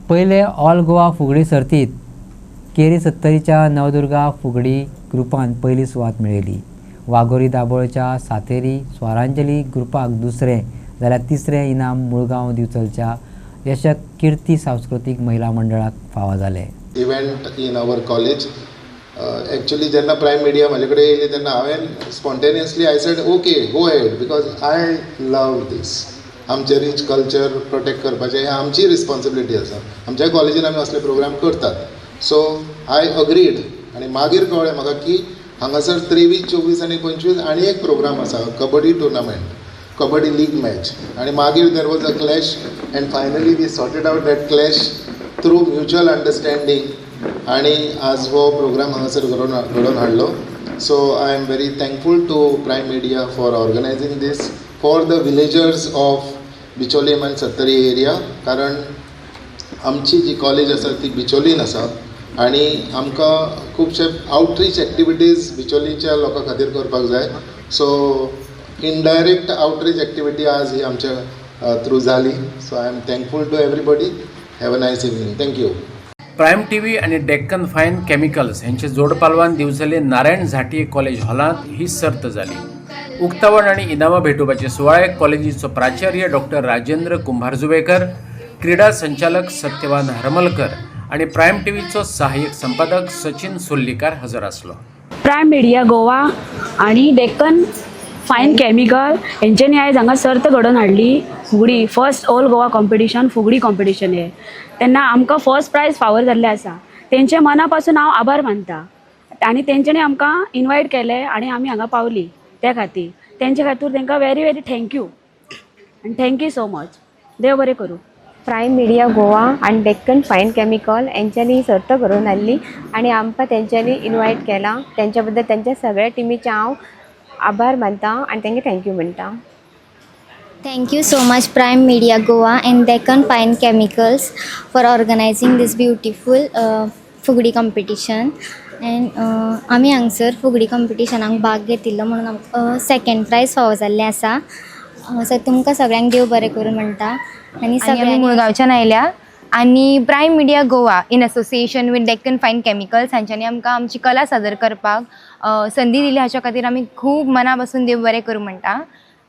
पहिले ऑल गोवा फुगडी सर्तीत केरी 70च्या नवदुर्गा फुगडी ग्रुपान पहिली सुवात मेळयली. वाघोरी दाबोळच्या सातेरी स्वरांजली ग्रुपाक दुसरें जाल्यार तिसरें इनाम मुळगांव दिवचलच्या यशक कीर्ती सांस्कृतिक महिला मंडळाक फावो जालें. Event in our college actually जेन्ना प्रायम मिडिया म्हाजे कडेन येयली तेन्ना हांवें spontaneously I said okay go head because I love this. आमचे रीच कल्चर प्रोटेक्ट करपाचें हें आमची रिस्पॉन्सिबिलिटी आसा. आमच्या कॉलेजीन आमी असले प्रोग्राम करतात. सो आय अग्रीड आनी मागीर कळ्ळें म्हाका की हांगासर 23, 24 आनी 25 आनी एक प्रोग्राम आसा kabaddi tournament, kabaddi league match. आनी मागीर there was a clash and finally we sorted out that clash through mutual understanding आनी आज हो प्रोग्राम हांगासर घडोवन हाडलो. So I am very thankful to Prime Media for organising this for the villagers of Bicholim आनी Sattari area. कारण आमची जी college आसा ती बिचोलीन आसा आनी आमकां खुबशे आउटरीच एक्टिविटीज बिचोलीच्या लोकां खातीर करपाक जाय. सो इनडायरेक्ट आउटरीच एक्टिविटी आज ही आमच्या थ्रू जाली. So I am thankful to everybody. Have a nice evening. Thank you. Prime TV आणि डेक्कन फायन केमिकल्स यांचे जोडपालवान दिवचले नारायण झांटये कॉलेज हॉलांत ही सर्त जाली. उक्तावण आणि इनामां भेटोवपाचे सुवाळ्याक कॉलेजीचो प्राचार्य डॉक्टर राजेंद्र कुंभारजुवेकर, क्रीडा संचालक सत्यवान हरमलकर आणि प्रायम टीव्हीचो सहाय्यक संपादक सचिन सोल्लीकार हजर आसलो. प्रायम मिडिया गोवा आणि डेक्कन फायन केमिकल यांच्यानी आयज हांगा सर्त घडोवन हाडली. फुगडी फर्स्ट ऑल गोवा कॉम्पिटिशन फुगडी कॉम्पिटिशन हे तेन्ना आमकां फर्स्ट प्रायज फावर जाल्लें आसा. तेंचे मना पासून हांव आभार मानता आनी तेंच्यांनी आमकां इनवायट केलें आनी आमी हांगा पावली. त्या खातीर तेंचे खातीर तांकां व्हेरी व्हेरी थँक्यू आनी थँक्यू सो मच. देव बरें करूं. प्रायम मिडिया गोवा आणि डेक्कन फायन केमिकल यांच्यानी सर्त करून हाडली आणि आमकां तेंच्यांनी इनवायट केला. त्यांच्या बद्दल त्यांच्या सगळ्या टिमीचे हांव आभार मानता आणि तांकां थँक्यू म्हणटा. Thank you so much Prime Media Goa and Deccan Fine Chemicals for organizing this beautiful Fugdi competition. And आमी हांगसर फुगडी कॉम्पिटिशनाक भाग घेतिल्लो म्हणून आमकां सेकंड प्रायज फावो जाल्लें आसा. सो तुमकां सगळ्यांक देव बरें करूं म्हणटा. आनी सगळ्यांनी मुळगांवच्यान आयल्या आनी Prime media Goa in association with Deccan fine chemicals हांच्यांनी आमकां आमची कला सादर करपाक संदी दिली. हाच्या खातीर आमी खूब मना पासून देव बरें करूं म्हणटा.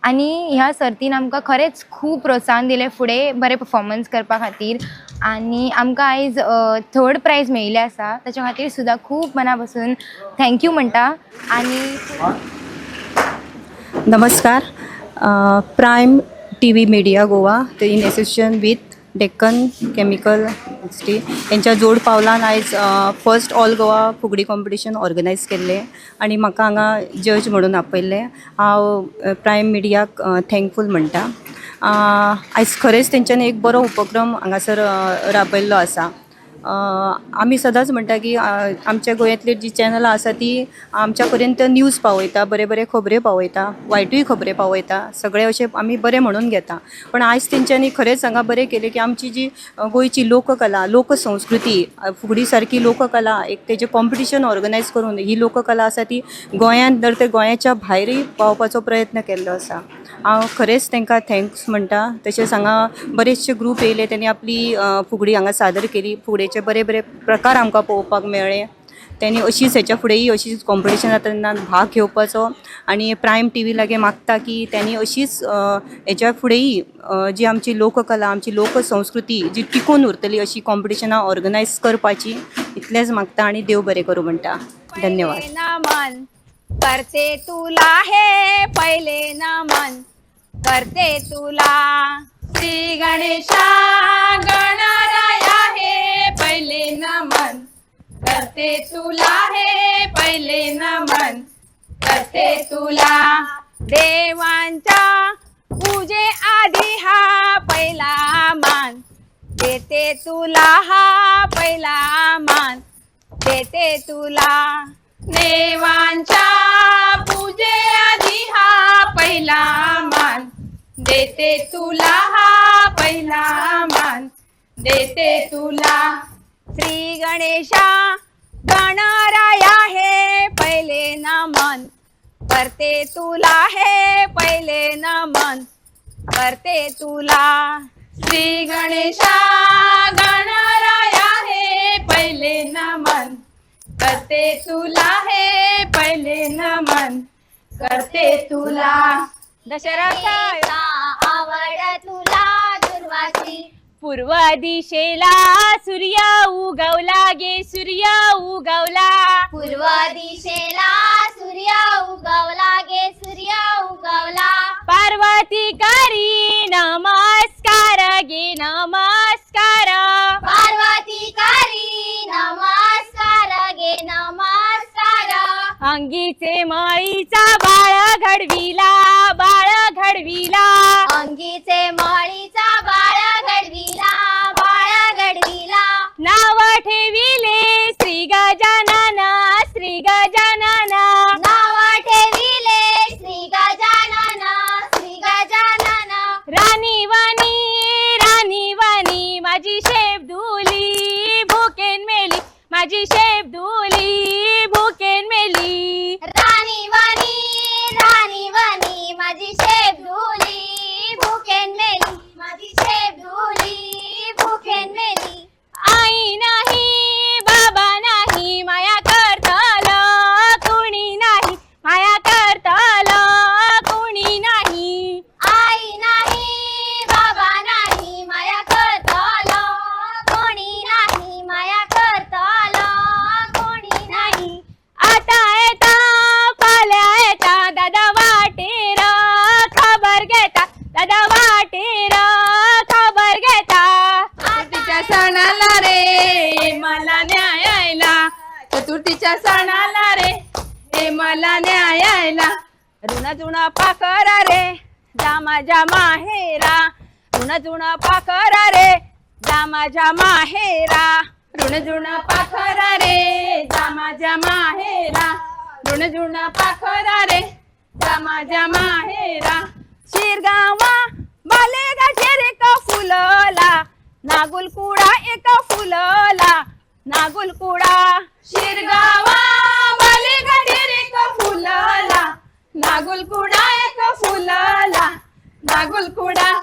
आनी ह्या सर्तीन आमकां खरेंच खूब प्रोत्साहन दिलें फुडें बरें परफॉर्मन्स करपा खातीर. आनी आमकां आयज थर्ड प्रायज मेळिल्लें आसा ताच्या खातीर सुद्दां खूब मना पासून थँक्यू म्हणटा. आनी नमस्कार. Prime T V media Goa in association with Deccan chemical यांच्या जोड पावलान आयज first all Goa Fugdi competition organise केल्लें आनी म्हाका हांगा जज म्हणून आपयल्लें. हांव प्रायम मिडियाक थँकफूल म्हणटा. आयज खरेंच तेंच्यांनी एक बरो उपक्रम हांगासर राबयल्लो आसा. आमी सदांच म्हणटा की आमच्या गोंयांतली जी चॅनलां आसा ती आमच्या पर्यंत न्यूज पावयता, बरे बरे खबऱ्यो पावयता, वायटूय खबऱ्यो पावयता, सगळे अशें आमी बरें म्हणून घेता. पण आयज तेंच्यांनी खरेंच हांगा बरें केलें की आमची जी गोंयची लोककला, लोकसंस्कृती, फुगडी सारकी लोककला एक तेजें कॉम्पिटिशन ऑर्गनायज करून ही लोककला आसा ती गोंयांत तर ते गोंयाच्या भायरूय पावपाचो प्रयत्न केल्लो आसा. हांव खरेंच तांकां थँक्स म्हणटा. तशेंच हांगा बरेचशे ग्रूप येयले, त्यांनी आपली फुगडी हांगा सादर केली. फुगडेचे बरे बरे प्रकार आमकां पळोवपाक मेळ्ळे. त्यांनी अशीच हेच्या फुडेंय अशीच कॉम्पिटिशनांत भाग घेवपाचो आनी प्रायम टी व्ही लागीं मागता की त्यांनी अशीच हेच्या फुडेंय जी आमची लोककला, आमची लोकसंस्कृती जी टिकून उरतली अशी कॉम्पिटिशनां ऑर्गनायज करपाची इतलेंच मागता आनी देव बरें करूं म्हणटा. धन्यवाद. नमन करते तुला हे पहिले नमन करते तुला. श्री गणेशा गणराया हे पहिले नमन करते तुला हे पहिले नमन करते तुला. देवांच्या पूजे आधी हा पहिला मान देते तुला, हा पहिला मान देते तुला. देवांच्या पूजे आधी हा पहिला मान देते तुला, हा पहिला मान देते तुला. श्री गणेशा गणराया हे पहिले नमन करते तुला, हे पहिले नमन करते तुला. श्री गणेशा गणराया करते तुला हे पहिले नमन करते तुला. दशरथ आवड तुला दुर्वासी. पूर्व दिशेला सूर्य उगवला गे सूर्य उगवला. पूर्व दिशेला सूर्य उगवला गे सूर्य उगवला. पार्वती करी नमस्कार गे नमस्कार. पार्वती करी नमस्कार गे नमस्कार. अंगीचे मळीचा बाळ घडविला बाळ घडविला. अंगीचे मळीचा बाळ घडविला बाळ घडविला. नाव ठेविले श्री गजानन श्री गजानन. नाव ठेविले श्री गजानन श्री गजानन. राणी वाणी माझी शेबदुली भुकेन मेली माझी शेबदुली भुकेन मेली. राणी वाणी माझी शेबदुली भुकेन मेली माझी शेबदुली भुकेन मेली. आई नाही बाबा नाही माया करतल कोणी नाही माया करतल कोणी नाही. आई नाही बाबा नाही माया करतल कोणी नाही माया करतल कोणी नाही. आता येता पाल्या येता दादा वाटेर खबर घेता दादा वाटेर खबर घेता. चतुर्थीच्या सणाला रे मला न्यायला चतुर्थीच्या सणाला रे मला न्यायला. ऋण जुण पाखरा रे जा माझ्या माहेरा. ऋण जुण पाखरा रे जा माझ्या माहेरा. ऋण जुण पाखरा रे जा माझ्या माहेरा. ऋण जुण पाखरा रे जा माझ्या माहेरा. शिरगावा बाले गाठेर एक फुलला नागुलकुडा एक फुलला नागुलकुडा. शिरगावा बाले गाठेर एक फुलला नागुलकुडा एक फुलला नागुलकुडा.